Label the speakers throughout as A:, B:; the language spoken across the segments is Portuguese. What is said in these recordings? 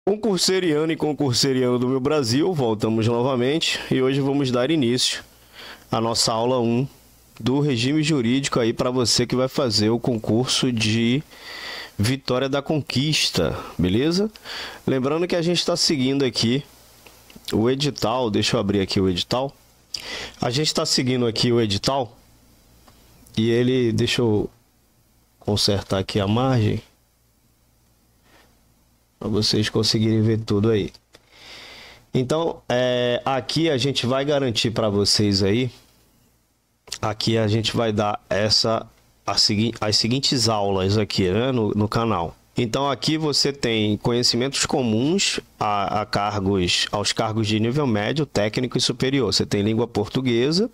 A: Concurseriano e concurseriano do meu Brasil, voltamos novamente e hoje vamos dar início à nossa aula 1 do regime jurídico aí para você que vai fazer o concurso de Vitória da Conquista, beleza? Lembrando que a gente está seguindo aqui o edital, deixa eu abrir aqui o edital. A gente está seguindo aqui o edital e ele, deixa eu consertar aqui a margem para vocês conseguirem ver tudo aí. Então, aqui a gente vai garantir para vocês aí, aqui a gente vai dar as seguintes aulas aqui, né, no canal. Então aqui você tem conhecimentos comuns aos cargos de nível médio, técnico e superior. Você tem língua portuguesa,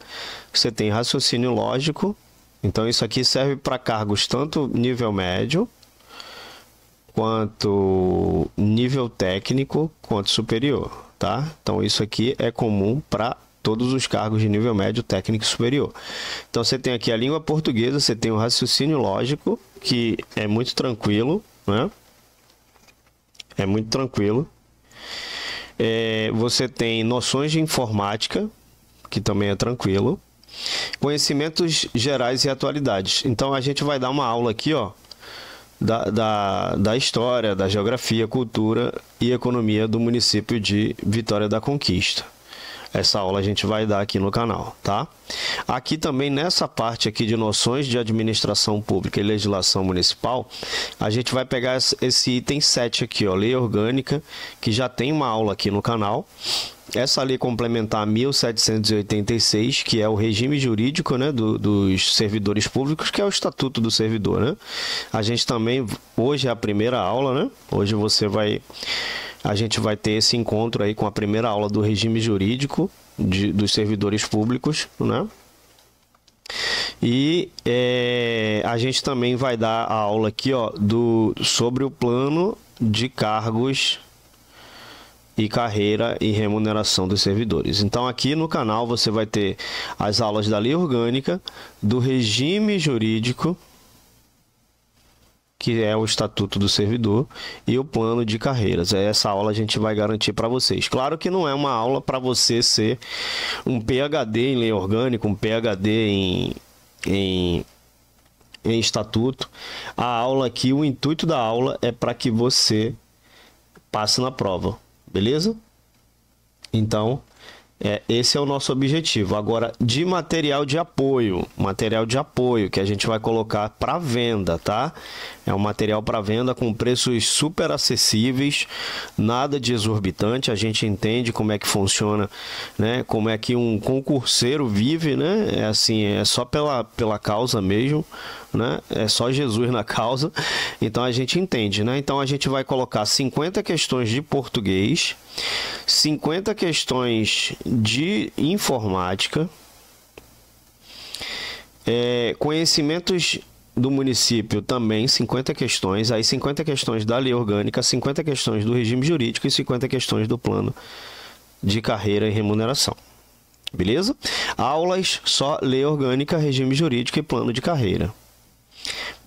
A: você tem raciocínio lógico. Então isso aqui serve para cargos tanto nível médio, quanto nível técnico, quanto superior, tá? Então isso aqui é comum para todos os cargos de nível médio, técnico e superior. Então você tem aqui a língua portuguesa, você tem o raciocínio lógico, que é muito tranquilo, né? É muito tranquilo. Você tem noções de informática, que também é tranquilo. Conhecimentos gerais e atualidades. Então a gente vai dar uma aula aqui, ó, da história, da geografia, cultura e economia do município de Vitória da Conquista. Essa aula a gente vai dar aqui no canal, tá? Aqui também nessa parte aqui de noções de administração pública e legislação municipal, a gente vai pegar esse item 7 aqui, ó, lei orgânica, que já tem uma aula aqui no canal. Essa lei complementar 1786, que é o regime jurídico, né, dos servidores públicos, que é o Estatuto do Servidor, né? A gente também, hoje é a primeira aula, né? Hoje a gente vai ter esse encontro aí com a primeira aula do regime jurídico dos servidores públicos, né? E a gente também vai dar a aula aqui, ó, sobre o plano de cargos e carreira e remuneração dos servidores. Então aqui no canal você vai ter as aulas da lei orgânica, do regime jurídico, que é o Estatuto do Servidor, e o plano de carreiras. Essa aula a gente vai garantir para vocês. Claro que não é uma aula para você ser um PhD em lei orgânica, um PhD em estatuto. A aula aqui, o intuito da aula é para que você passe na prova. Beleza? Então, esse é o nosso objetivo. Agora, de material de apoio que a gente vai colocar para venda, tá? É um material para venda com preços super acessíveis, nada de exorbitante. A gente entende como é que funciona, né? Como é que um concurseiro vive, né? É assim, é só pela causa mesmo, né? É só Jesus na causa. Então a gente entende, né? Então a gente vai colocar 50 questões de português, 50 questões de informática, conhecimentos do município também, 50 questões, aí 50 questões da lei orgânica, 50 questões do regime jurídico e 50 questões do plano de carreira e remuneração. Beleza? Aulas só lei orgânica, regime jurídico e plano de carreira.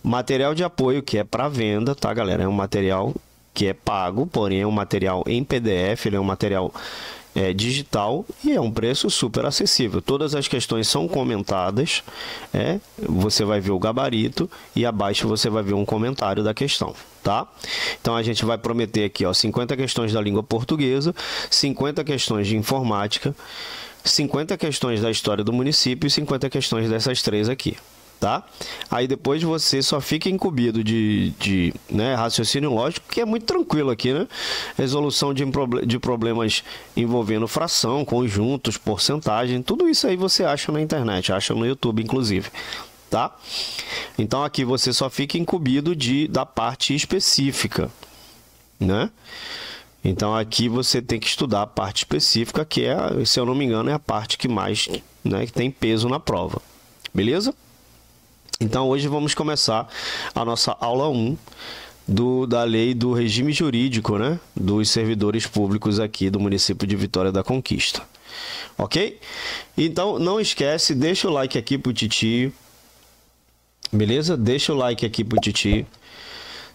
A: Material de apoio que é para venda, tá, galera? É um material que é pago, porém é um material em PDF, ele é um material digital e é um preço super acessível. Todas as questões são comentadas, você vai ver o gabarito e abaixo você vai ver um comentário da questão, tá? Então a gente vai prometer aqui, ó, 50 questões da língua portuguesa, 50 questões de informática, 50 questões da história do município e 50 questões dessas três aqui. Tá? Aí depois você só fica incumbido de raciocínio lógico, que é muito tranquilo aqui, né? Resolução de problemas envolvendo fração, conjuntos, porcentagem, tudo isso aí você acha na internet, acha no YouTube, inclusive, tá? Então aqui você só fica incumbido da parte específica, né? Então aqui você tem que estudar a parte específica, que se eu não me engano, é a parte que mais, né, que tem peso na prova, beleza? Então hoje vamos começar a nossa aula 1 da lei do regime jurídico, né, dos servidores públicos aqui do município de Vitória da Conquista. Ok? Então não esquece, deixa o like aqui pro titio, beleza? Deixa o like aqui pro titio.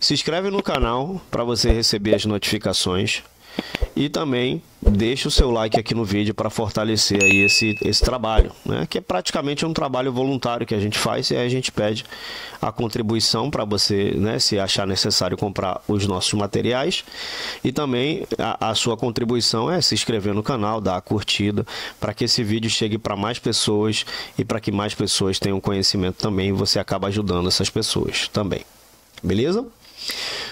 A: Se inscreve no canal para você receber as notificações. E também deixa o seu like aqui no vídeo para fortalecer aí esse trabalho, né? Que é praticamente um trabalho voluntário que a gente faz, e aí a gente pede a contribuição para você, né, se achar necessário comprar os nossos materiais. E também a sua contribuição é se inscrever no canal, dar a curtida, para que esse vídeo chegue para mais pessoas e para que mais pessoas tenham conhecimento também, e você acaba ajudando essas pessoas também. Beleza?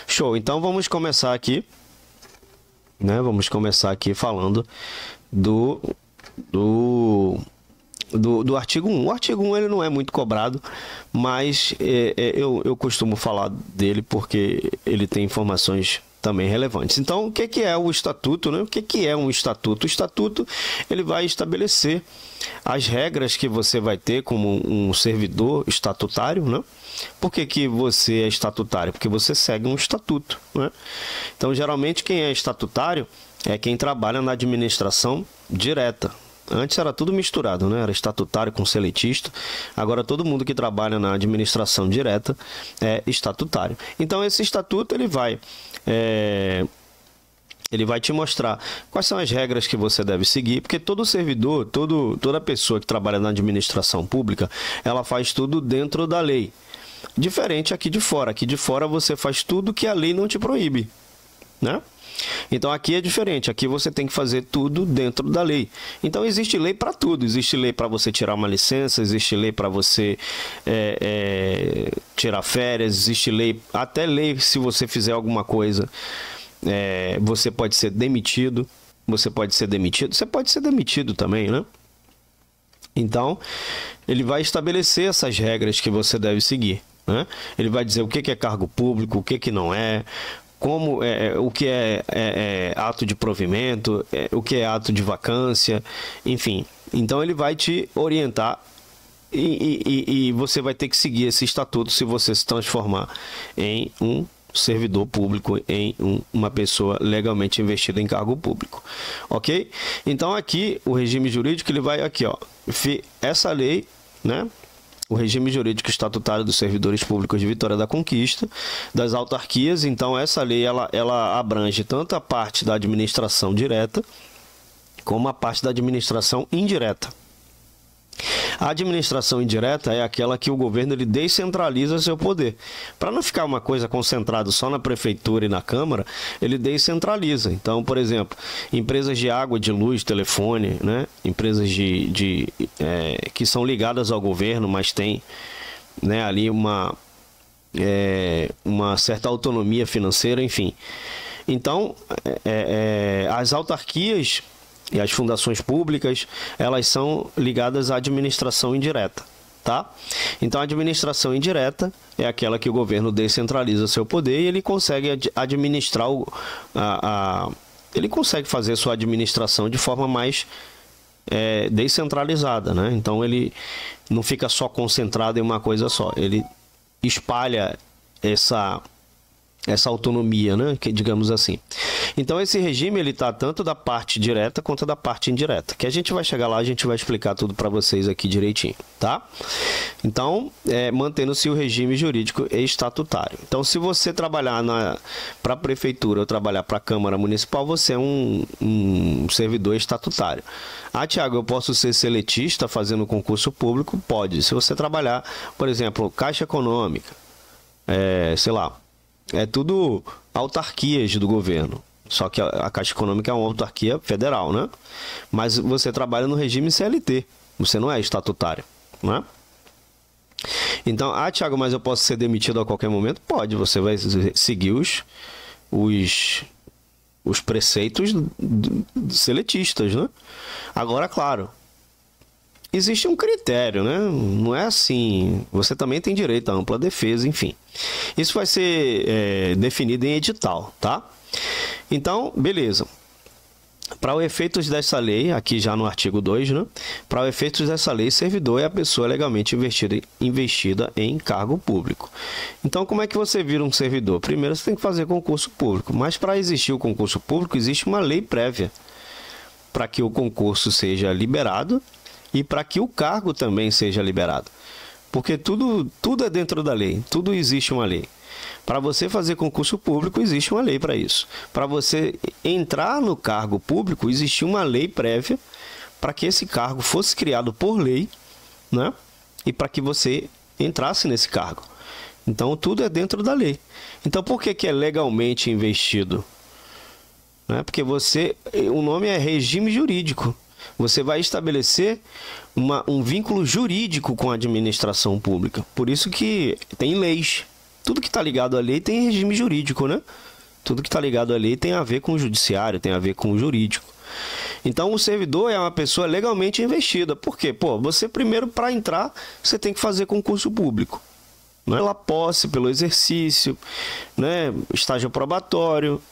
A: Show! Então vamos começar aqui. Vamos começar aqui falando do artigo 1. O artigo 1 ele não é muito cobrado, mas eu costumo falar dele porque ele tem informações também relevantes. Então, o que é o estatuto, né? O que é um estatuto? O estatuto ele vai estabelecer as regras que você vai ter como um servidor estatutário, né? Por que você é estatutário? Porque você segue um estatuto, né? Então, geralmente, quem é estatutário é quem trabalha na administração direta. Antes era tudo misturado, né? Era estatutário com seletista. Agora, todo mundo que trabalha na administração direta é estatutário. Então, esse estatuto ele vai te mostrar quais são as regras que você deve seguir, porque todo servidor, toda pessoa que trabalha na administração pública, ela faz tudo dentro da lei. Diferente aqui de fora. Aqui de fora você faz tudo que a lei não te proíbe, né? Então aqui é diferente. Aqui você tem que fazer tudo dentro da lei. Então existe lei para tudo. Existe lei para você tirar uma licença, existe lei para você tirar férias, existe lei, até lei se você fizer alguma coisa, você pode ser demitido. Você pode ser demitido também, né? Então, ele vai estabelecer essas regras que você deve seguir, né? Ele vai dizer o que é cargo público, o que não é, como o que é ato de provimento, o que é ato de vacância, enfim. Então, ele vai te orientar e você vai ter que seguir esse estatuto se você se transformar em um servidor público, em uma pessoa legalmente investida em cargo público, ok? Então aqui o regime jurídico ele vai aqui, ó, essa lei, né? O regime jurídico estatutário dos servidores públicos de Vitória da Conquista, das autarquias. Então essa lei ela abrange tanto a parte da administração direta como a parte da administração indireta. A administração indireta é aquela que o governo ele descentraliza seu poder. Para não ficar uma coisa concentrada só na prefeitura e na Câmara, ele descentraliza. Então, por exemplo, empresas de água, de luz, telefone, né? Empresas que são ligadas ao governo, mas tem, né, ali uma certa autonomia financeira, enfim. Então, as autarquias e as fundações públicas, elas são ligadas à administração indireta, tá? Então, a administração indireta é aquela que o governo descentraliza seu poder e ele consegue administrar, ele consegue fazer sua administração de forma mais descentralizada, né? Então, ele não fica só concentrado em uma coisa só, ele espalha essa autonomia, né? Que, digamos assim. Então esse regime ele tá tanto da parte direta quanto da parte indireta, que a gente vai chegar lá, a gente vai explicar tudo para vocês aqui direitinho, tá? Então, mantendo-se o regime jurídico estatutário. Então, se você trabalhar para a prefeitura ou trabalhar para a Câmara Municipal, você é um servidor estatutário. Ah, Tiago, eu posso ser seletista fazendo concurso público? Pode. Se você trabalhar, por exemplo, Caixa Econômica, sei lá, é tudo autarquias do governo. Só que a Caixa Econômica é uma autarquia federal, né? Mas você trabalha no regime CLT. Você não é estatutário, né? Então, Tiago, mas eu posso ser demitido a qualquer momento? Pode. Você vai seguir os preceitos seletistas, né? Agora, claro, existe um critério, né? Não é assim. Você também tem direito à ampla defesa, enfim. Isso vai ser definido em edital, tá? Então, beleza. Para os efeitos dessa lei, aqui já no artigo 2, né? Para os efeitos dessa lei, servidor é a pessoa legalmente investida em cargo público. Então, como é que você vira um servidor? Primeiro, você tem que fazer concurso público. Mas para existir o concurso público, existe uma lei prévia para que o concurso seja liberado e para que o cargo também seja liberado. Porque tudo é dentro da lei, tudo existe uma lei. Para você fazer concurso público, existe uma lei para isso. Para você entrar no cargo público, existia uma lei prévia para que esse cargo fosse criado por lei, né? E para que você entrasse nesse cargo. Então, tudo é dentro da lei. Então, por que é legalmente investido? Porque o nome é regime jurídico. Você vai estabelecer um vínculo jurídico com a administração pública. Por isso que tem leis. Tudo que está ligado à lei tem regime jurídico, né? Tudo que está ligado à lei tem a ver com o judiciário, tem a ver com o jurídico. Então, o servidor é uma pessoa legalmente investida. Por quê? Você primeiro, para entrar, você tem que fazer concurso público. Pela posse, pelo exercício, né? Estágio probatório.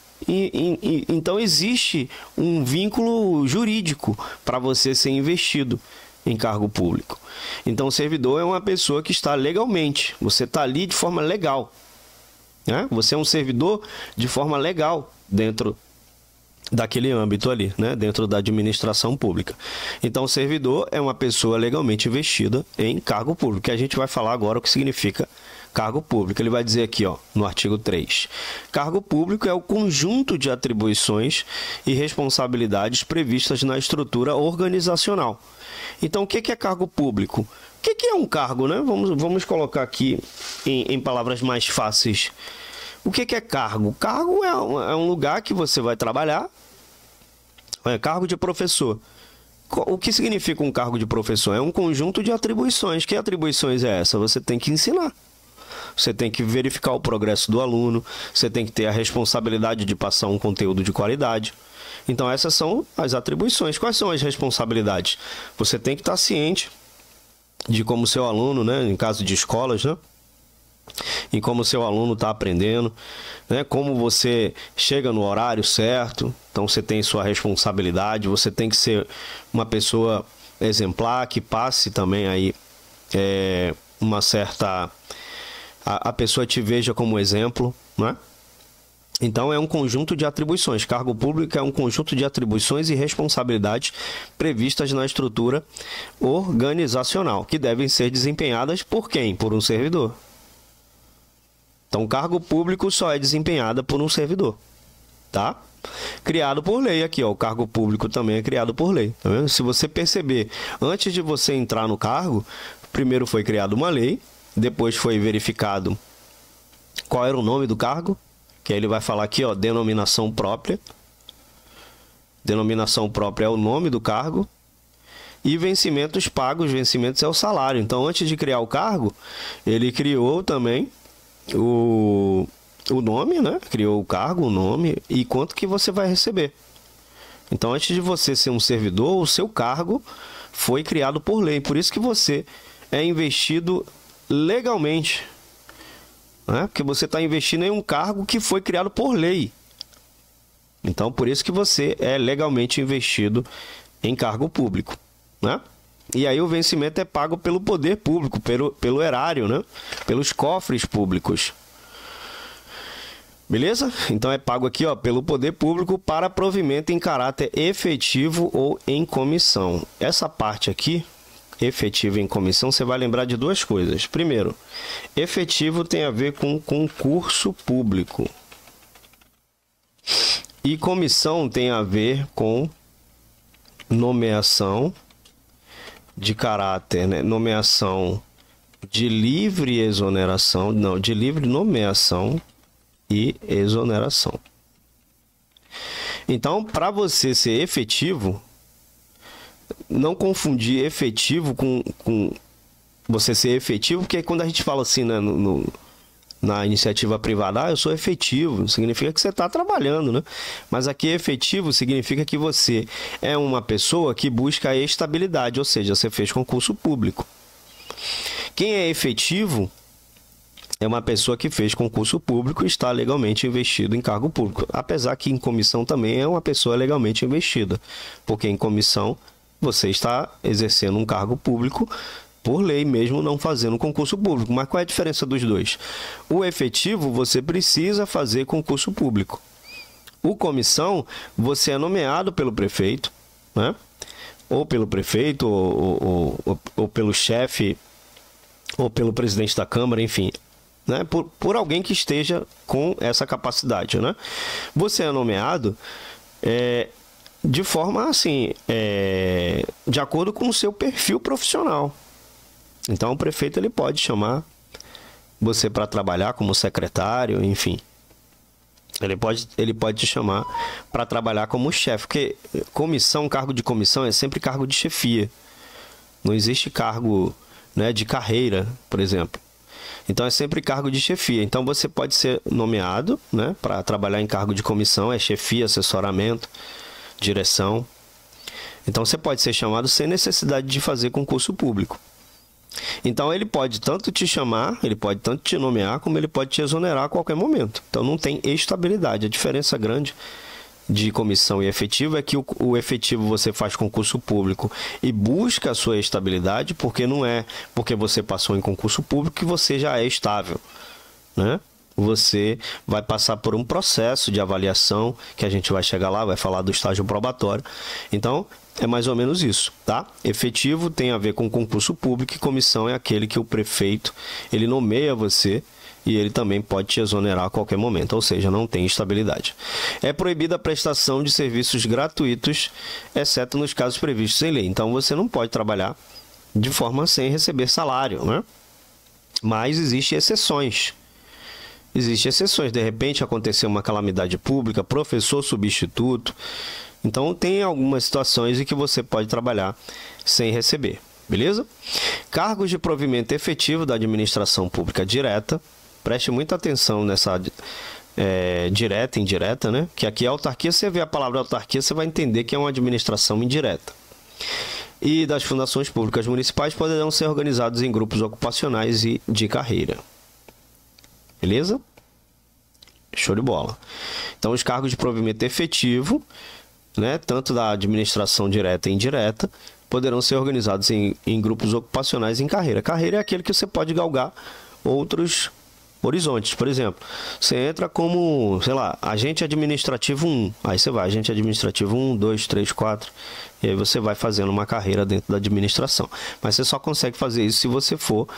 A: Então, existe um vínculo jurídico para você ser investido em cargo público. Então, o servidor é uma pessoa que está legalmente. Você está ali de forma legal, né? Você é um servidor de forma legal dentro daquele âmbito ali, né? Dentro da administração pública. Então, o servidor é uma pessoa legalmente investida em cargo público, que a gente vai falar agora o que significa cargo público. Ele vai dizer aqui, ó, no artigo 3. Cargo público é o conjunto de atribuições e responsabilidades previstas na estrutura organizacional. Então, o que é cargo público? O que é um cargo, né? Vamos colocar aqui em palavras mais fáceis. O que é cargo? Cargo é um lugar que você vai trabalhar. É cargo de professor. O que significa um cargo de professor? É um conjunto de atribuições. Que atribuições é essa? Você tem que ensinar. Você tem que verificar o progresso do aluno, você tem que ter a responsabilidade de passar um conteúdo de qualidade. Então, essas são as atribuições. Quais são as responsabilidades? Você tem que estar ciente de como o seu aluno, né, em caso de escolas, né, em como o seu aluno está aprendendo, né, como você chega no horário certo. Então, você tem sua responsabilidade, você tem que ser uma pessoa exemplar, que passe também aí uma certa... A pessoa te veja como exemplo, né? Então, é um conjunto de atribuições. Cargo público é um conjunto de atribuições e responsabilidades previstas na estrutura organizacional, que devem ser desempenhadas por quem? Por um servidor. Então, o cargo público só é desempenhado por um servidor, tá? Criado por lei aqui, ó. O cargo público também é criado por lei, tá vendo? Se você perceber, antes de você entrar no cargo, primeiro foi criada uma lei, depois foi verificado qual era o nome do cargo, que aí ele vai falar aqui, ó, denominação própria. Denominação própria é o nome do cargo. E vencimentos pagos, vencimentos é o salário. Então, antes de criar o cargo, ele criou também o nome, né? Criou o cargo, o nome e quanto que você vai receber. Então, antes de você ser um servidor, o seu cargo foi criado por lei. Por isso que você é investido legalmente, né? Porque você está investindo em um cargo que foi criado por lei. Então, por isso que você é legalmente investido em cargo público, né? E aí o vencimento é pago pelo poder público, pelo erário, né? Pelos cofres públicos. Beleza? Então é pago aqui, ó, pelo poder público para provimento em caráter efetivo ou em comissão. Essa parte aqui, efetivo em comissão, você vai lembrar de duas coisas. Primeiro, efetivo tem a ver com concurso público. E comissão tem a ver com nomeação de caráter, né? Nomeação de livre exoneração, não, de livre nomeação e exoneração. Então, para você ser efetivo, não confundir efetivo com você ser efetivo, porque quando a gente fala assim, né, na iniciativa privada, eu sou efetivo, significa que você está trabalhando, né? Mas aqui efetivo significa que você é uma pessoa que busca a estabilidade, ou seja, você fez concurso público. Quem é efetivo é uma pessoa que fez concurso público e está legalmente investido em cargo público. Apesar que em comissão também é uma pessoa legalmente investida, porque em comissão você está exercendo um cargo público por lei, mesmo não fazendo concurso público. Mas qual é a diferença dos dois? O efetivo, você precisa fazer concurso público. O comissão, você é nomeado pelo prefeito, né? Ou pelo prefeito, ou pelo chefe, ou pelo presidente da Câmara, enfim. né? Por alguém que esteja com essa capacidade, né? Você é nomeado de forma assim, de acordo com o seu perfil profissional. Então o prefeito ele pode chamar você para trabalhar como secretário, enfim. Ele pode te chamar para trabalhar como chefe, porque comissão, cargo de comissão é sempre cargo de chefia. Não existe cargo, né, de carreira, por exemplo. Então é sempre cargo de chefia. Então você pode ser nomeado, né, para trabalhar em cargo de comissão, é chefia, assessoramento, direção. Então você pode ser chamado sem necessidade de fazer concurso público. Então ele pode tanto te chamar, ele pode tanto te nomear, como ele pode te exonerar a qualquer momento. Então não tem estabilidade. A diferença grande de comissão e efetivo é que o efetivo você faz concurso público e busca a sua estabilidade, porque não é porque você passou em concurso público que você já é estável, né? Você vai passar por um processo de avaliação, que a gente vai chegar lá, vai falar do estágio probatório. Então, é mais ou menos isso, tá? Efetivo tem a ver com concurso público e comissão é aquele que o prefeito, ele nomeia você e ele também pode te exonerar a qualquer momento, ou seja, não tem estabilidade. É proibida a prestação de serviços gratuitos, exceto nos casos previstos em lei. Então, você não pode trabalhar de forma sem receber salário, né? Mas existem exceções. Existem exceções, de repente aconteceu uma calamidade pública, professor substituto. Então tem algumas situações em que você pode trabalhar sem receber, beleza? Cargos de provimento efetivo da administração pública direta. Preste muita atenção nessa direta e indireta, né? Que aqui é autarquia, você vê a palavra autarquia, você vai entender que é uma administração indireta. E das fundações públicas municipais poderão ser organizados em grupos ocupacionais e de carreira. Beleza? Show de bola. Então, os cargos de provimento efetivo, né, tanto da administração direta e indireta, poderão ser organizados em grupos ocupacionais em carreira. Carreira é aquele que você pode galgar outros horizontes. Por exemplo, você entra como, sei lá, agente administrativo 1. Aí você vai, agente administrativo 1, 2, 3, 4. E aí você vai fazendo uma carreira dentro da administração. Mas você só consegue fazer isso se você for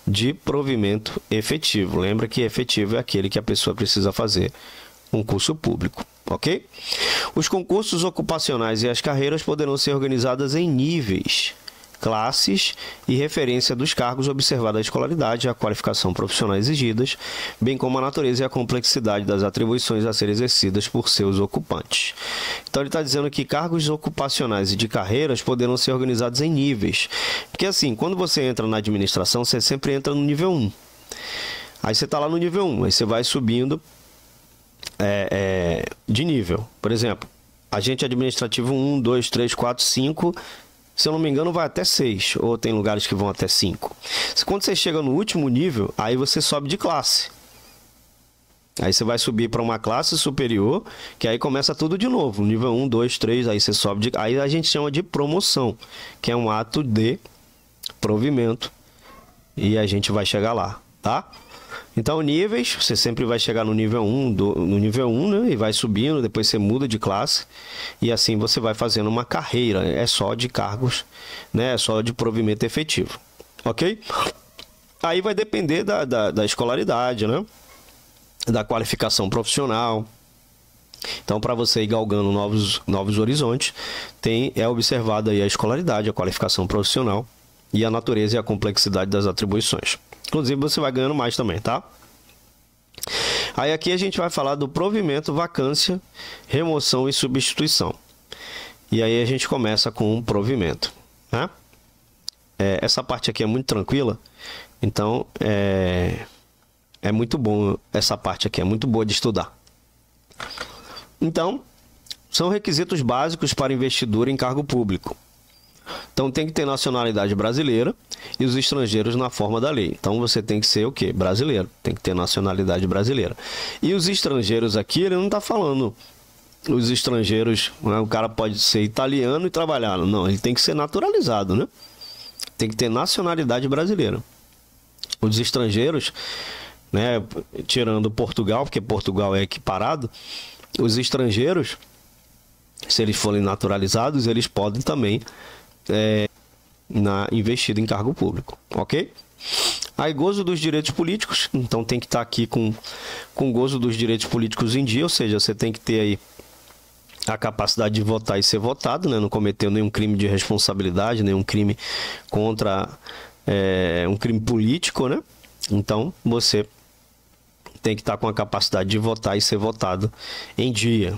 A: de provimento efetivo. Lembra que efetivo é aquele que a pessoa precisa fazer um curso público, ok? Os concursos ocupacionais e as carreiras poderão ser organizadas em níveis, classes e referência dos cargos, observada a escolaridade e a qualificação profissional exigidas, bem como a natureza e a complexidade das atribuições a serem exercidas por seus ocupantes. Então ele está dizendo que cargos ocupacionais e de carreiras poderão ser organizados em níveis. Porque assim, quando você entra na administração, você sempre entra no nível 1. Aí você está lá no nível 1, aí você vai subindo de nível. Por exemplo, agente administrativo 1, 2, 3, 4, 5... Se eu não me engano, vai até 6, ou tem lugares que vão até 5. Quando você chega no último nível, aí você sobe de classe. Aí você vai subir para uma classe superior, que aí começa tudo de novo. Nível 1, 2, 3, aí você sobe de... Aí a gente chama de promoção, que é um ato de provimento. E a gente vai chegar lá, tá? Então, níveis, você sempre vai chegar no nível 1, no nível 1, né? E vai subindo, depois você muda de classe. E assim você vai fazendo uma carreira. É só de cargos, né? É só de provimento efetivo. Ok? Aí vai depender da escolaridade, né? Da qualificação profissional. Então, para você ir galgando novos horizontes, é observada aí a escolaridade, a qualificação profissional e a natureza e a complexidade das atribuições. Inclusive, você vai ganhando mais também, tá? Aí aqui a gente vai falar do provimento, vacância, remoção e substituição. E aí a gente começa com o provimento, né? Essa parte aqui é muito tranquila, então é muito bom essa parte aqui, é muito boa de estudar. Então, são requisitos básicos para investidura em cargo público. Então tem que ter nacionalidade brasileira e os estrangeiros na forma da lei. Então você tem que ser o quê? Brasileiro. Tem que ter nacionalidade brasileira. E os estrangeiros aqui, ele não está falando os estrangeiros, né? O cara pode ser italiano e trabalhar. Não, ele tem que ser naturalizado, né? Tem que ter nacionalidade brasileira. Os estrangeiros, né? Tirando Portugal, porque Portugal é equiparado, os estrangeiros, se eles forem naturalizados, eles podem também investir em cargo público, ok? Aí, gozo dos direitos políticos, então tem que estar aqui com gozo dos direitos políticos em dia, ou seja, você tem que ter aí a capacidade de votar e ser votado, né? Não cometeu nenhum crime de responsabilidade, nenhum crime contra um crime político, né? Então, você tem que estar com a capacidade de votar e ser votado em dia.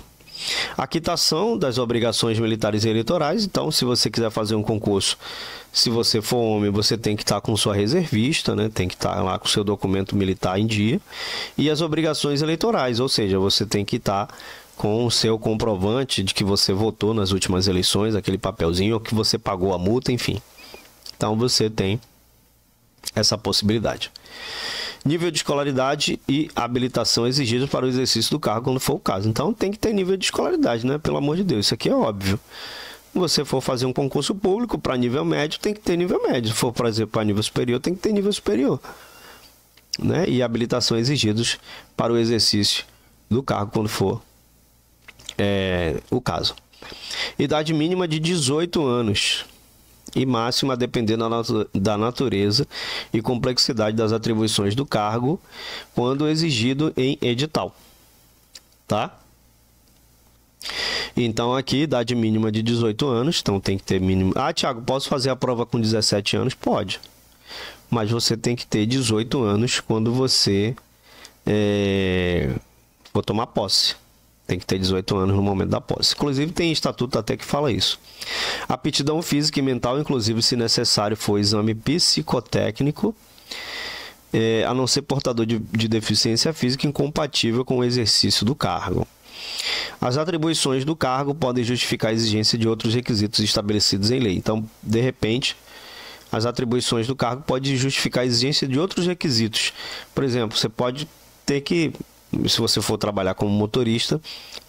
A: A quitação das obrigações militares e eleitorais. Então, se você quiser fazer um concurso, se você for homem, você tem que estar com sua reservista, né? Tem que estar lá com seu documento militar em dia. E as obrigações eleitorais, ou seja, você tem que estar com o seu comprovante de que você votou nas últimas eleições, aquele papelzinho, ou que você pagou a multa, enfim. Então, você tem essa possibilidade. Nível de escolaridade e habilitação exigidos para o exercício do cargo, quando for o caso. Então, tem que ter nível de escolaridade, né? Pelo amor de Deus, isso aqui é óbvio. Se você for fazer um concurso público para nível médio, tem que ter nível médio. Se for, por exemplo, para nível superior, tem que ter nível superior, né? E habilitação exigidos para o exercício do cargo, quando for o caso. Idade mínima de 18 anos. E máxima dependendo da natureza e complexidade das atribuições do cargo, quando exigido em edital, tá? Então aqui, idade mínima de 18 anos, então tem que ter mínimo... Ah, Thiago, posso fazer a prova com 17 anos? Pode, mas você tem que ter 18 anos quando você for tomar posse. Tem que ter 18 anos no momento da posse. Inclusive, tem estatuto até que fala isso. Aptidão física e mental, inclusive, se necessário for exame psicotécnico, a não ser portador de deficiência física incompatível com o exercício do cargo. As atribuições do cargo podem justificar a exigência de outros requisitos estabelecidos em lei. Então, de repente, as atribuições do cargo podem justificar a exigência de outros requisitos. Por exemplo, você pode ter que... Se você for trabalhar como motorista,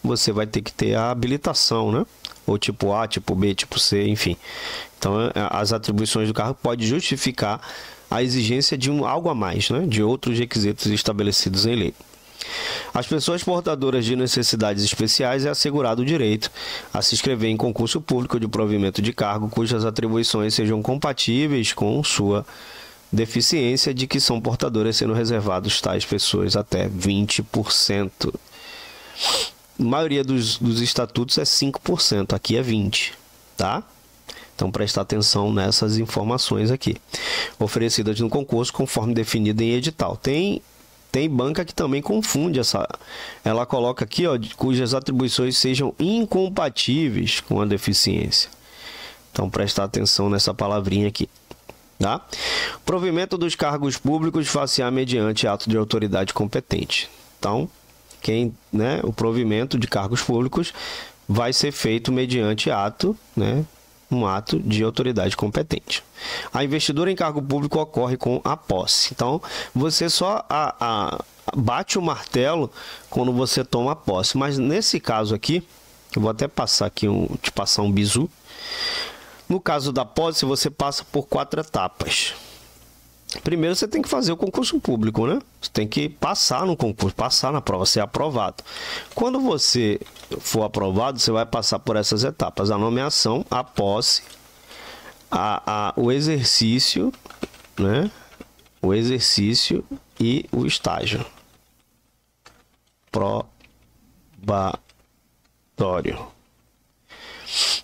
A: você vai ter que ter a habilitação, né? Ou tipo A, tipo B, tipo C, enfim. Então, as atribuições do cargo podem justificar a exigência de algo a mais, né? De outros requisitos estabelecidos em lei. As pessoas portadoras de necessidades especiais é assegurado o direito a se inscrever em concurso público de provimento de cargo cujas atribuições sejam compatíveis com sua deficiência, de que são portadoras, sendo reservados tais pessoas até 20%. A maioria dos estatutos é 5%, aqui é 20%, tá? Então, prestar atenção nessas informações aqui, oferecidas no concurso conforme definido em edital. Tem banca que também confunde ela coloca aqui, ó, cujas atribuições sejam incompatíveis com a deficiência. Então, prestar atenção nessa palavrinha aqui. Tá? Provimento dos cargos públicos far-se-á mediante ato de autoridade competente. Então, o provimento de cargos públicos vai ser feito mediante ato, né? Um ato de autoridade competente. A investidura em cargo público ocorre com a posse. Então, você só bate o martelo quando você toma a posse. Mas nesse caso aqui, eu vou até passar aqui te passar um bizu. No caso da posse, você passa por 4 etapas. Primeiro, você tem que fazer o concurso público, né? Você tem que passar no concurso, passar na prova, ser aprovado. Quando você for aprovado, você vai passar por essas etapas: a nomeação, a posse, o exercício, né? O exercício e o estágio probatório.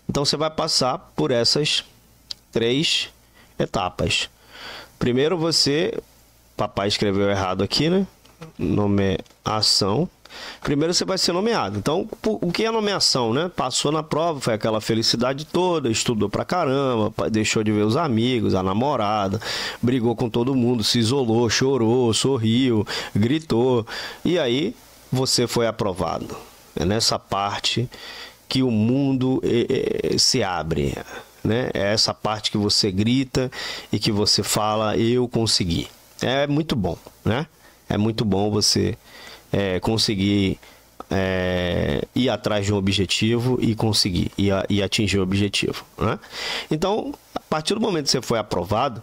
A: Então, você vai passar por essas 3 etapas. Primeiro papai escreveu errado aqui, né? Nomeação. Primeiro você vai ser nomeado. Então, o que é nomeação, né? Passou na prova, foi aquela felicidade toda, estudou pra caramba, deixou de ver os amigos, a namorada, brigou com todo mundo, se isolou, chorou, sorriu, gritou. E aí, você foi aprovado. É nessa parte que o mundo se abre, né? É essa parte que você grita e que você fala, eu consegui. É muito bom, né? É muito bom você conseguir ir atrás de um objetivo e conseguir, e atingir o objetivo, né? Então, a partir do momento que você foi aprovado,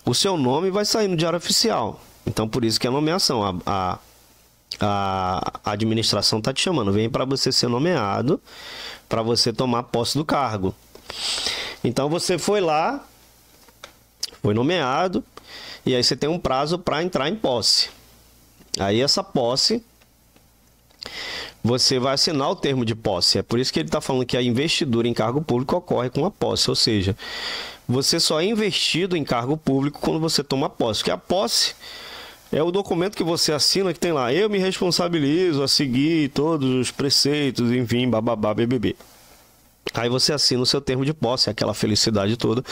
A: o seu nome vai sair no Diário Oficial. Então, por isso que é nomeação. A administração está te chamando, vem para você ser nomeado, para você tomar posse do cargo. Então você foi lá, foi nomeado, E aí você tem um prazo para entrar em posse. Aí essa posse, você vai assinar o termo de posse. É por isso que ele está falando que a investidura em cargo público ocorre com a posse. Ou seja, você só é investido em cargo público quando você toma posse. Porque a posse é o documento que você assina que tem lá: eu me responsabilizo a seguir todos os preceitos, enfim, bababá, BBB. Aí você assina o seu termo de posse, aquela felicidade toda.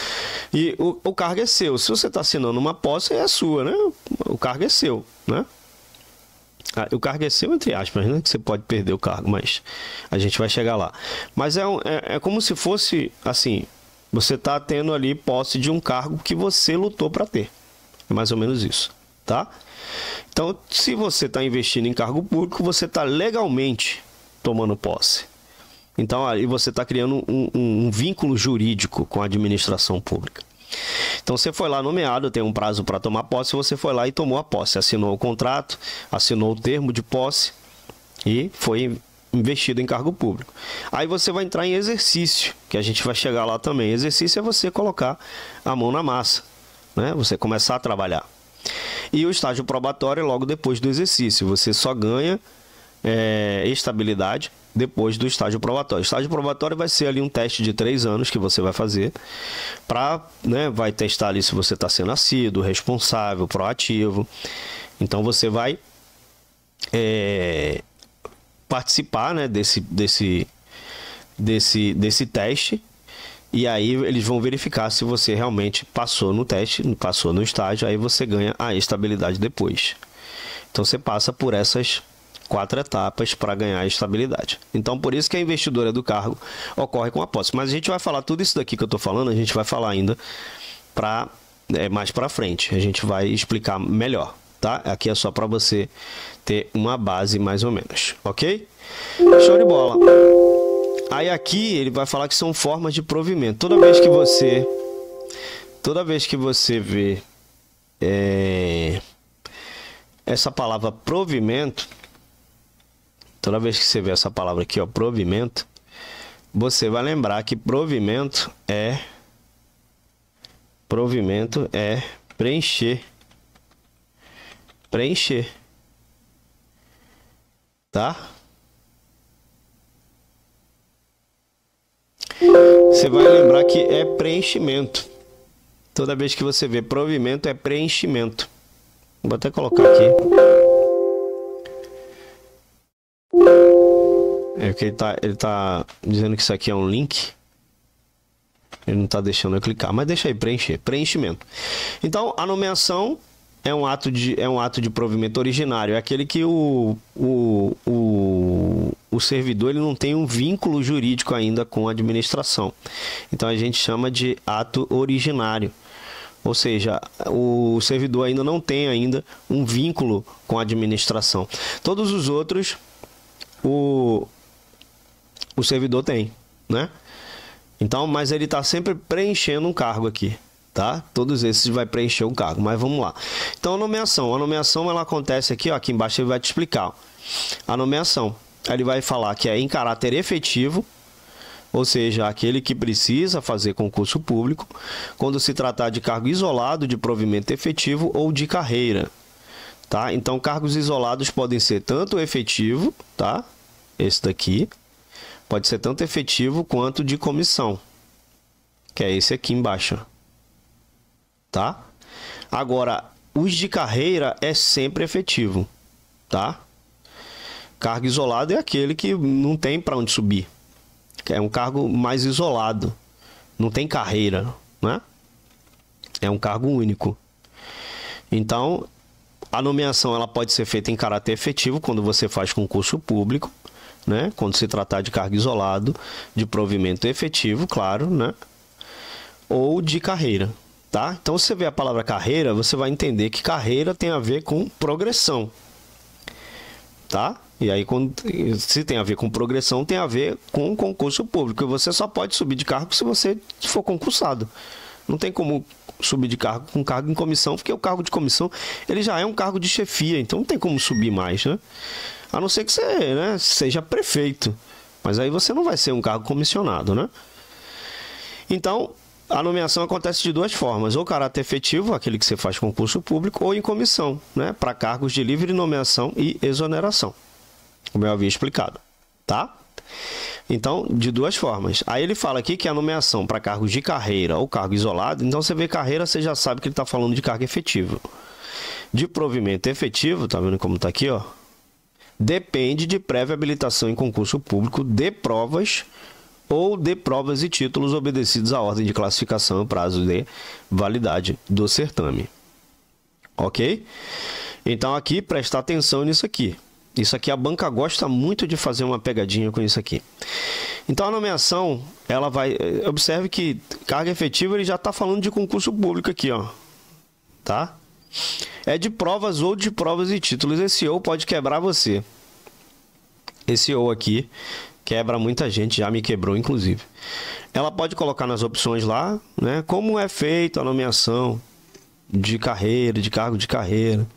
A: E o cargo é seu. Se você está assinando uma posse, é sua, né? O cargo é seu, né? O cargo é seu, entre aspas, né? Que você pode perder o cargo, mas a gente vai chegar lá. Mas é como se fosse, assim, você está tendo ali posse de um cargo que você lutou para ter. É mais ou menos isso, tá? Então, se você está investindo em cargo público, você está legalmente tomando posse. Então, aí você está criando um vínculo jurídico com a administração pública. Então, você foi lá nomeado, tem um prazo para tomar posse, você foi lá e tomou a posse, assinou o contrato, assinou o termo de posse e foi investido em cargo público. Aí você vai entrar em exercício, que a gente vai chegar lá também. Exercício é você colocar a mão na massa, né? Você começar a trabalhar. E o estágio probatório é logo depois do exercício. Você só ganha estabilidade depois do estágio probatório. O estágio probatório vai ser ali um teste de 3 anos que você vai fazer para, né, vai testar ali se você está sendo assíduo, responsável, proativo. Então você vai participar, né, desse teste. E aí eles vão verificar se você realmente passou no teste, passou no estágio, aí você ganha a estabilidade depois. Então você passa por essas 4 etapas para ganhar a estabilidade. Então por isso que a investidura do cargo ocorre com a posse. Mas a gente vai falar tudo isso daqui que eu estou falando, a gente vai falar ainda mais para frente. A gente vai explicar melhor, tá? Aqui é só para você ter uma base mais ou menos, ok? Show de bola! Aí aqui ele vai falar que são formas de provimento. Toda vez que você vê essa palavra provimento, toda vez que você vê essa palavra aqui, ó, provimento, você vai lembrar que provimento é preencher. Preencher. Tá? Você vai lembrar que é preenchimento. Toda vez que você vê provimento, é preenchimento. Vou até colocar aqui. Porque ele tá dizendo que isso aqui é um link. Ele não está deixando eu clicar, mas deixa aí, preencher. Preenchimento. Então, a nomeação é um ato de provimento originário. É aquele que o servidor ele não tem um vínculo jurídico ainda com a administração. Então, a gente chama de ato originário. Ou seja, o servidor ainda não tem ainda um vínculo com a administração. Todos os outros, o servidor tem, né? Então, mas ele está sempre preenchendo um cargo aqui, tá? Todos esses vai preencher um cargo, mas vamos lá. Então, a nomeação ela acontece aqui, ó, aqui embaixo ele vai te explicar. A nomeação, ele vai falar que é em caráter efetivo, ou seja, aquele que precisa fazer concurso público, quando se tratar de cargo isolado, de provimento efetivo ou de carreira, tá? Então, cargos isolados podem ser tanto efetivo, tá? Esse daqui pode ser tanto efetivo quanto de comissão, que é esse aqui embaixo, tá? Agora, os de carreira é sempre efetivo, tá? Cargo isolado é aquele que não tem para onde subir, que é um cargo mais isolado, não tem carreira, né? É um cargo único. Então, a nomeação ela pode ser feita em caráter efetivo quando você faz concurso público, né? Quando se tratar de cargo isolado, de provimento efetivo, claro, né? Ou de carreira, tá? Então, se você vê a palavra carreira, você vai entender que carreira tem a ver com progressão, tá? E aí, se tem a ver com progressão, tem a ver com concurso público. E você só pode subir de cargo se você for concursado. Não tem como subir de cargo com cargo em comissão, porque o cargo de comissão ele já é um cargo de chefia, então não tem como subir mais, né? A não ser que você, né, seja prefeito. Mas aí você não vai ser um cargo comissionado, né? Então, a nomeação acontece de duas formas, ou caráter efetivo, aquele que você faz concurso público, ou em comissão, né, para cargos de livre nomeação e exoneração, como eu havia explicado, tá? Então, de duas formas. Aí ele fala aqui que a nomeação para cargos de carreira ou cargo isolado, então você vê carreira, você já sabe que ele está falando de cargo efetivo. De provimento efetivo, tá vendo como está aqui, ó? Depende de prévia habilitação em concurso público de provas ou de provas e títulos obedecidos à ordem de classificação e prazo de validade do certame. Ok? Então aqui, prestar atenção nisso aqui. Isso aqui a banca gosta muito de fazer uma pegadinha com isso aqui. Então a nomeação, ela vai... Observe que carga efetiva ele já está falando de concurso público aqui, ó. Tá? É de provas ou de provas e títulos. Esse ou pode quebrar você. Esse ou aqui quebra muita gente, já me quebrou inclusive. Ela pode colocar nas opções lá, né? Como é feita a nomeação de carreira, de cargo de carreira,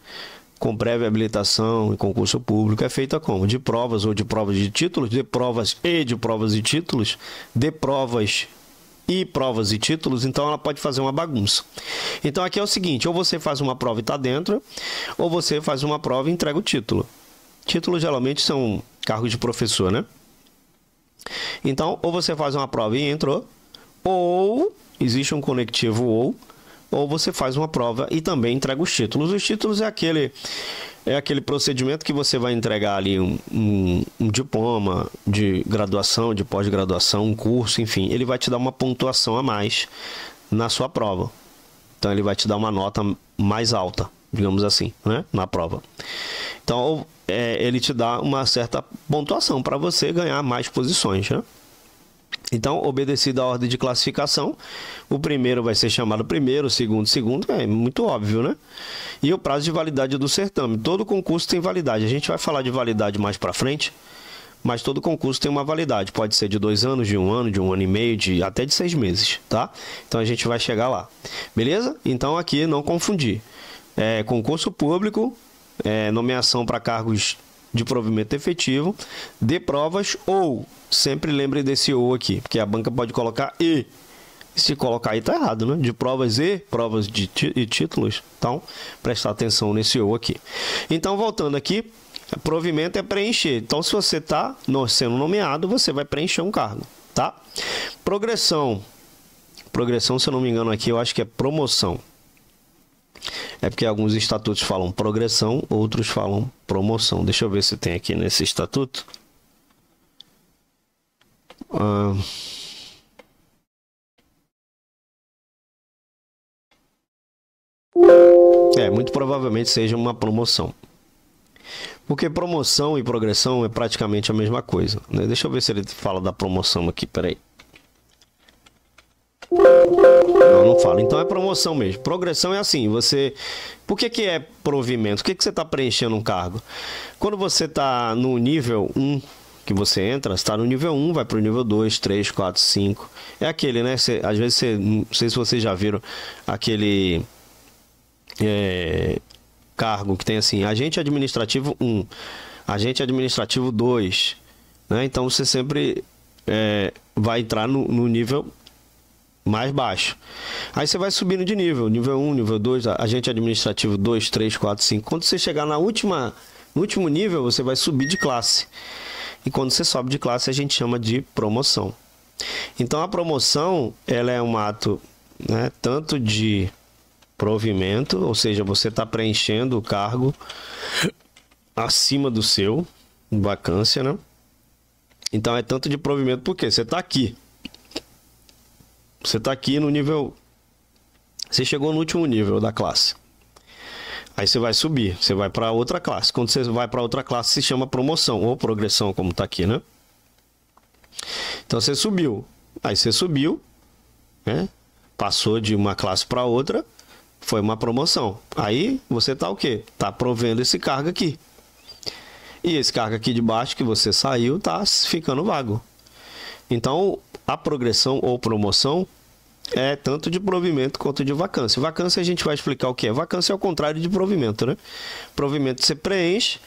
A: com prévia habilitação em concurso público, é feita como? De provas ou de provas de títulos, de provas e de provas e títulos, de provas e provas e títulos, então ela pode fazer uma bagunça. Então aqui é o seguinte, ou você faz uma prova e está dentro, ou você faz uma prova e entrega o título. Títulos geralmente são cargos de professor, né? Então, ou você faz uma prova e entrou, ou existe um conectivo ou você faz uma prova e também entrega os títulos. Os títulos é aquele procedimento que você vai entregar ali um diploma de graduação, de pós-graduação, um curso, enfim. Ele vai te dar uma pontuação a mais na sua prova. Então, ele vai te dar uma nota mais alta, digamos assim, né? Na prova. Então, ele te dá uma certa pontuação para você ganhar mais posições, né? Então, obedecido à ordem de classificação, o primeiro vai ser chamado primeiro, o segundo, é muito óbvio, né? E o prazo de validade do certame. Todo concurso tem validade. A gente vai falar de validade mais para frente, mas todo concurso tem uma validade. Pode ser de 2 anos, de 1 ano, de 1 ano e meio, até de 6 meses, tá? Então, a gente vai chegar lá. Beleza? Então, aqui, não confundir. Concurso público, nomeação para cargos de provimento efetivo, de provas ou, sempre lembre desse ou aqui, porque a banca pode colocar e se colocar aí tá errado, né? De provas e provas e títulos, então prestar atenção nesse ou aqui. Então voltando aqui, provimento é preencher, então se você está sendo nomeado, você vai preencher um cargo, tá? Progressão, se eu não me engano aqui, eu acho que é promoção. É porque alguns estatutos falam progressão, outros falam promoção. Deixa eu ver se tem aqui nesse estatuto. Muito provavelmente seja uma promoção. Porque promoção e progressão é praticamente a mesma coisa, né? Deixa eu ver se ele fala da promoção aqui, peraí. Não fala. Então é promoção mesmo. Progressão é assim, você... Por que é provimento? Por que você está preenchendo um cargo? Quando você está no nível 1, que você entra, você está no nível 1, vai para o nível 2, 3, 4, 5. É aquele, né? Às vezes, não sei se vocês já viram aquele cargo que tem assim, agente administrativo 1, agente administrativo 2, né? Então você sempre vai entrar no nível mais baixo. Aí você vai subindo de nível 1, nível 2, agente administrativo 2, 3, 4, 5. Quando você chegar no último nível, você vai subir de classe. E quando você sobe de classe, a gente chama de promoção. Então a promoção, ela é um ato, né, tanto de provimento, ou seja, você está preenchendo o cargo acima do seu, vacância, né? Então é tanto de provimento porque você está aqui. Você está aqui no nível... Você chegou no último nível da classe. Aí você vai subir, você vai para outra classe. Quando você vai para outra classe, se chama promoção ou progressão, como está aqui, né? Então você subiu. Aí você subiu, né? Passou de uma classe para outra, foi uma promoção. Aí você está o quê? Está provendo esse cargo aqui. E esse cargo aqui de baixo que você saiu está ficando vago. Então, a progressão ou promoção é tanto de provimento quanto de vacância. Vacância a gente vai explicar o que é. Vacância é o contrário de provimento, né? Provimento você preenche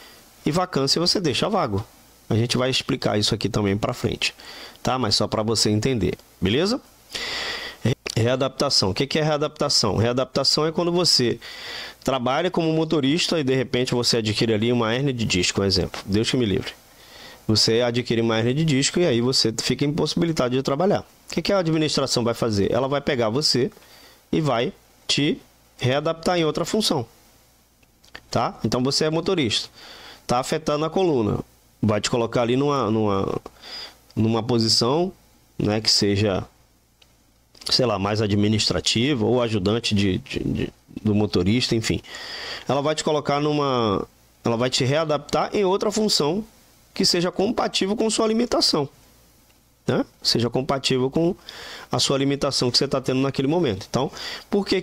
A: e vacância você deixa vago. A gente vai explicar isso aqui também para frente, tá? Mas só para você entender, beleza? Readaptação. O que é readaptação? Readaptação é quando você trabalha como motorista e de repente você adquire ali uma hérnia de disco, um exemplo. Deus que me livre. Você adquire uma hérnia de disco e aí você fica impossibilitado de trabalhar. O que a administração vai fazer? Ela vai pegar você e vai te readaptar em outra função. Tá? Então você é motorista. Está afetando a coluna. Vai te colocar ali numa posição, né, que seja, sei lá, mais administrativa ou ajudante do motorista, enfim. Ela vai te colocar ela vai te readaptar em outra função que seja compatível com sua limitação, né? Seja compatível com a sua limitação que você está tendo naquele momento. Então, por que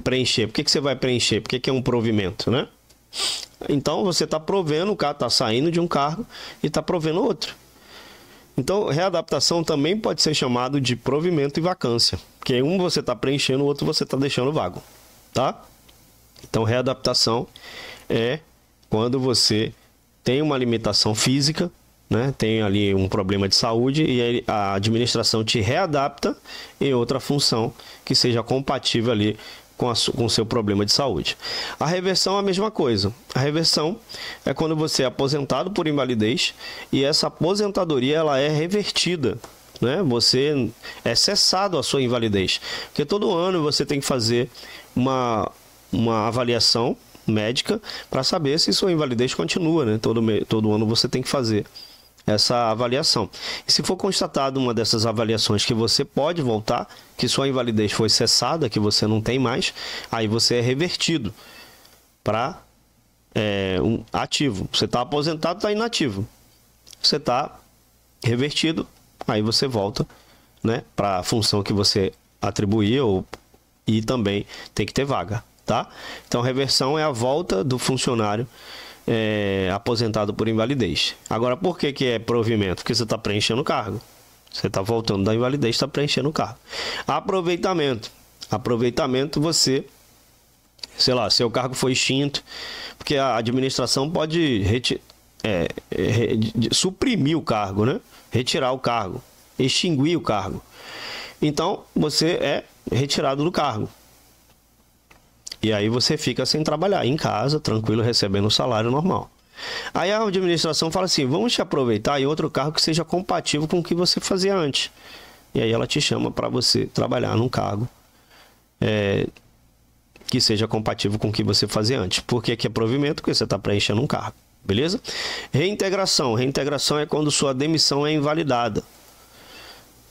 A: preencher? Por que você vai preencher? Por que é um provimento, né? Então, você está provendo, o cara está saindo de um cargo e está provendo outro. Então, readaptação também pode ser chamado de provimento e vacância. Porque um você está preenchendo, o outro você está deixando vago, tá? Então, readaptação é quando você tem uma limitação física, né? Tem ali um problema de saúde e aí a administração te readapta em outra função que seja compatível ali com o seu problema de saúde. A reversão é a mesma coisa. A reversão é quando você é aposentado por invalidez e essa aposentadoria ela é revertida, né? Você é cessado a sua invalidez. Porque todo ano você tem que fazer uma avaliação médica para saber se sua invalidez continua, né? Todo ano você tem que fazer essa avaliação. E se for constatado uma dessas avaliações que você pode voltar, que sua invalidez foi cessada, que você não tem mais, aí você é revertido para um ativo. Você está aposentado, está inativo. Você está revertido, aí você volta, né, para a função que você atribuiu e também tem que ter vaga, tá? Então, reversão é a volta do funcionário aposentado por invalidez. Agora, por que é provimento? Porque você está preenchendo o cargo. Você está voltando da invalidez, está preenchendo o cargo. Aproveitamento. Aproveitamento, você, sei lá, seu cargo foi extinto, porque a administração pode suprimir o cargo, né? Retirar o cargo, extinguir o cargo. Então, você é retirado do cargo. E aí você fica sem trabalhar, em casa, tranquilo, recebendo o salário normal. Aí a administração fala assim, vamos te aproveitar em outro cargo que seja compatível com o que você fazia antes. E aí ela te chama para você trabalhar num cargo que seja compatível com o que você fazia antes. Por que é provimento? Porque você está preenchendo um cargo, beleza? Reintegração. Reintegração é quando sua demissão é invalidada,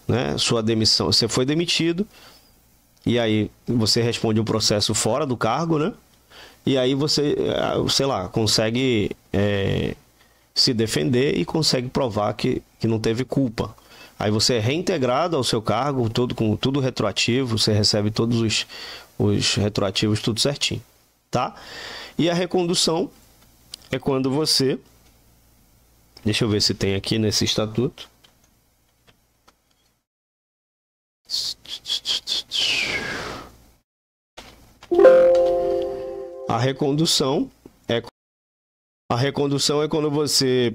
A: né? Sua demissão, você foi demitido, e aí você responde o processo fora do cargo, né? E aí você, sei lá, consegue se defender e consegue provar que não teve culpa. Aí você é reintegrado ao seu cargo, com tudo retroativo, você recebe todos os retroativos, tudo certinho, tá? E a recondução é quando você... Deixa eu ver se tem aqui nesse estatuto. A recondução é quando você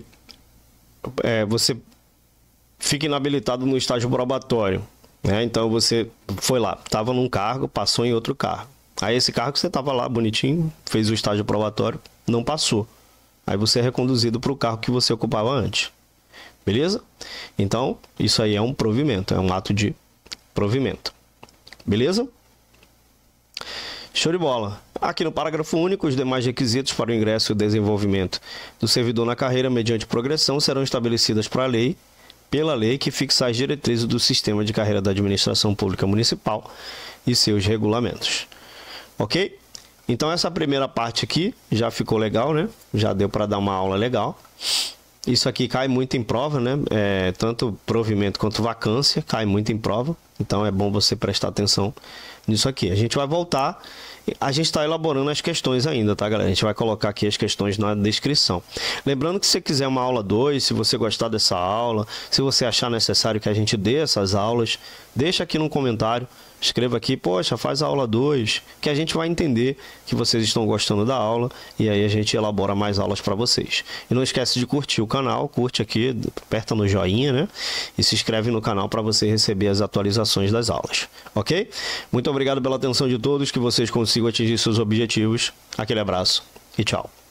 A: fica inabilitado no estágio probatório, né? Então você foi lá, estava num cargo, passou em outro cargo. Aí esse cargo você estava lá bonitinho, fez o estágio probatório, não passou. Aí você é reconduzido para o cargo que você ocupava antes. Beleza? Então, isso aí é um provimento, é um ato de provimento. Beleza? Show de bola. Aqui no parágrafo único, os demais requisitos para o ingresso e o desenvolvimento do servidor na carreira mediante progressão serão estabelecidas pela lei que fixa as diretrizes do sistema de carreira da administração pública municipal e seus regulamentos. Ok? Então essa primeira parte aqui já ficou legal, né? Já deu para dar uma aula legal. Isso aqui cai muito em prova, né? Tanto provimento quanto vacância cai muito em prova. Então é bom você prestar atenção nisso aqui. A gente vai voltar. A gente está elaborando as questões ainda, tá, galera? A gente vai colocar aqui as questões na descrição. Lembrando que se você quiser uma aula 2, se você gostar dessa aula, se você achar necessário que a gente dê essas aulas, deixa aqui no comentário. Escreva aqui, poxa, faz a aula 2, que a gente vai entender que vocês estão gostando da aula e aí a gente elabora mais aulas para vocês. E não esquece de curtir o canal, curte aqui, aperta no joinha, né? E se inscreve no canal para você receber as atualizações das aulas, ok? Muito obrigado pela atenção de todos, que vocês consigam atingir seus objetivos. Aquele abraço e tchau.